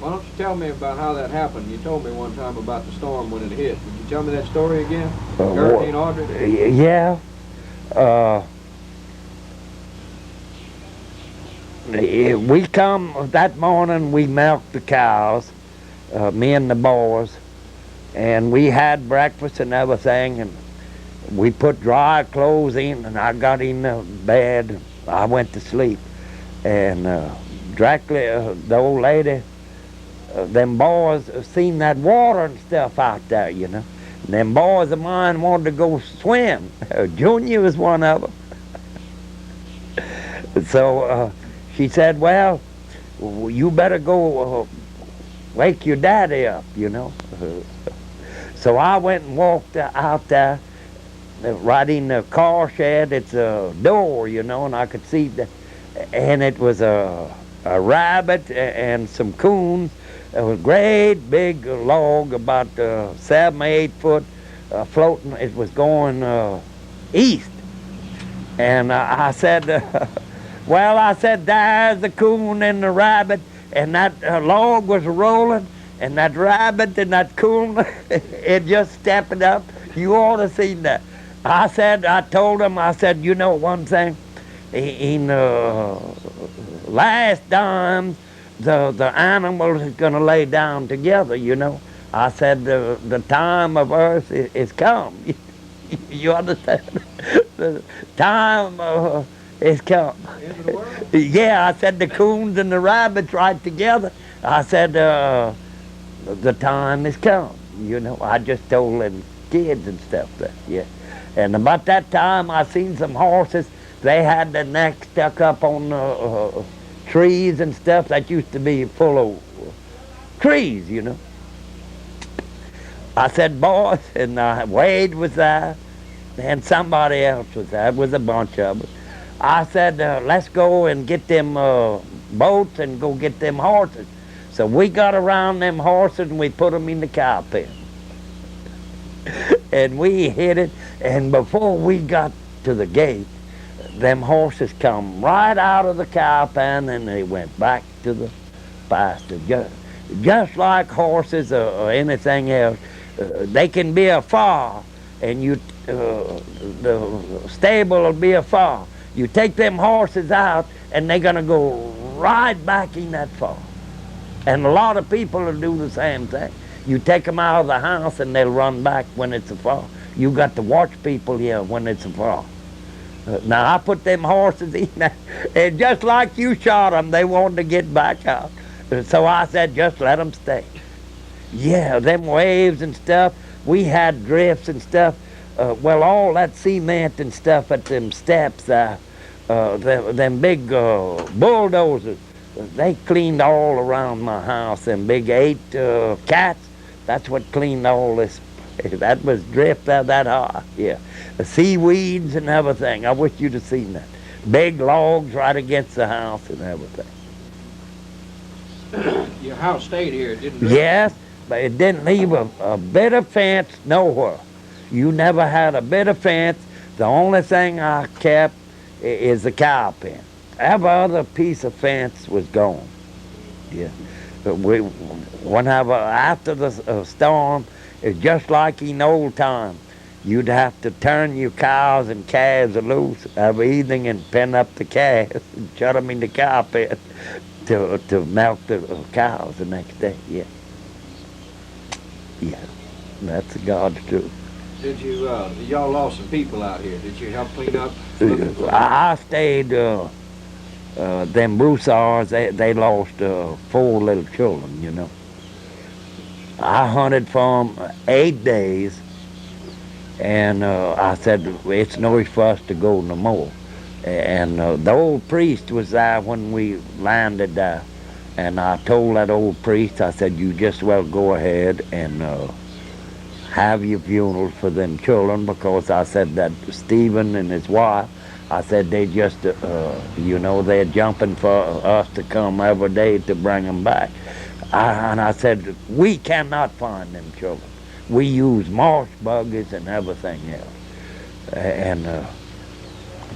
Why don't you tell me about how that happened? You told me one time about the storm when it hit. Would you tell me that story again? Hurricane Audrey? Yeah. Uh, we come that morning, we milked the cows, me and the boys, and we had breakfast and everything, and we put dry clothes in, and I got in the bed. I went to sleep, and directly the old lady, them boys seen that water and stuff out there, you know. And them boys of mine wanted to go swim. Junior was one of them. So she said, well, you better go wake your daddy up, you know. So I went and walked out there, right in the car shed. It's a door, you know, and I could see and it was a rabbit and some coons. It was a great big log, about 7 or 8 foot, floating. It was going east. And I said, well, I said, there's the coon and the rabbit, and that log was rolling, and that rabbit and that coon, it just stepped up. You ought to see that. I told him, I said, you know one thing, in last times, the animals is going to lay down together, you know. I said, the time of earth is come. You understand? The time is come. Yeah, I said, the coons and the rabbits right together. I said, the time is come. You know, I just told them kids and stuff that, yeah. And about that time, I seen some horses. They had their neck stuck up on trees and stuff that used to be full of trees, you know. I said, boys, and Wade was there, and somebody else was there. It was a bunch of us. I said, let's go and get them boats and go get them horses. So we got around them horses and we put them in the cow pen. And we hit it, and before we got to the gate, them horses come right out of the cow pen and they went back to the pasture. Just like horses or anything else, they can be afar, and the stable will be afar. You take them horses out, and they're going to go right back in that far. And a lot of people will do the same thing. You take them out of the house, and they'll run back when it's afar. You got to watch people here when it's afar. Now, I put them horses in there, and just like you shot them, they wanted to get back out. So I said, just let them stay. Yeah, them waves and stuff, we had drifts and stuff. Well, all that cement and stuff at them steps, them big bulldozers, they cleaned all around my house. Them big 8 cats, that's what cleaned all this. That was drift that high, yeah. The seaweeds and everything. I wish you'd have seen that. Big logs right against the house and everything. Your house stayed here, didn't it? Yes, but it didn't leave a bit of fence nowhere. You never had a bit of fence. The only thing I kept is the cow pen. Every other piece of fence was gone. Yeah. But whenever after the storm, it's just like in old time. You'd have to turn your cows and calves loose every evening and pen up the calves and shut them in the cow pen to milk the cows the next day. Yeah. Yeah. That's God's truth. Did you, y'all lost some people out here. Did you help clean up? I stayed, them Broussards, they lost 4 little children, you know. I hunted for them 8 days, and I said, it's no use for us to go no more. And the old priest was there when we landed there, and I told that old priest, I said, you just well go ahead and have your funeral for them children, because I said that Stephen and his wife, I said they just, you know, they're jumping for us to come every day to bring them back. And I said, we cannot find them children. We use marsh buggies and everything else. And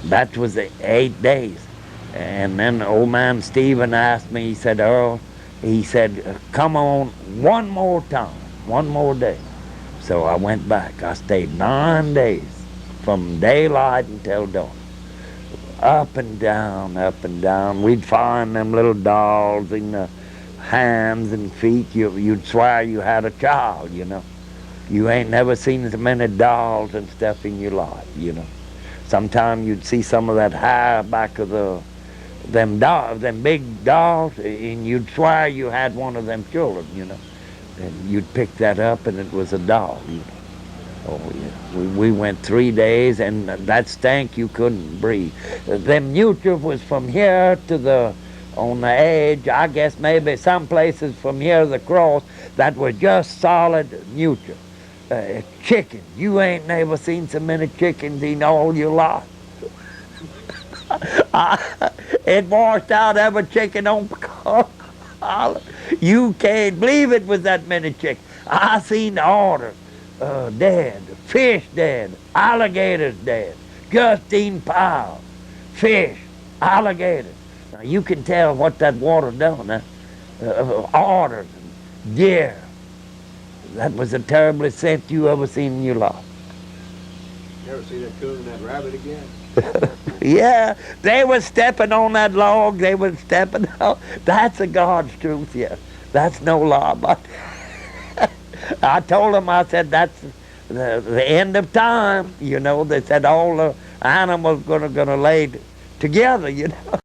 that was the 8 days. And then old man Stephen asked me, he said, Earl, He said, come on one more time, one more day. So I went back. I stayed 9 days from daylight until dawn. Up and down, up and down. We'd find them little dolls in the hands and feet. You'd swear you had a child, you know. You ain't never seen so many dolls and stuff in your life, you know. Sometimes you'd see some of that hair back of them big dolls, and you'd swear you had one of them children, you know. And you'd pick that up, and it was a doll, you know. Oh, yeah. We went 3 days, and that stank, you couldn't breathe. Them neutral was from here to on the edge, I guess maybe some places from here to the cross, that were just solid neutral. Chicken. You ain't never seen so many chickens in all your life. It washed out every chicken on Pecan. You can't believe it was that many chickens. I seen otter dead, fish dead, alligators dead, just in piles. Fish, alligators. Now you can tell what that water done. Otters, deer. That was the terriblest scent you ever seen in your life. You ever see that coon and that rabbit again? Yeah, they were stepping on that log. They were stepping out. That's a God's truth, yes. That's no lie. But I told them, I said, that's the end of time. You know, they said all the animals gonna lay together, you know.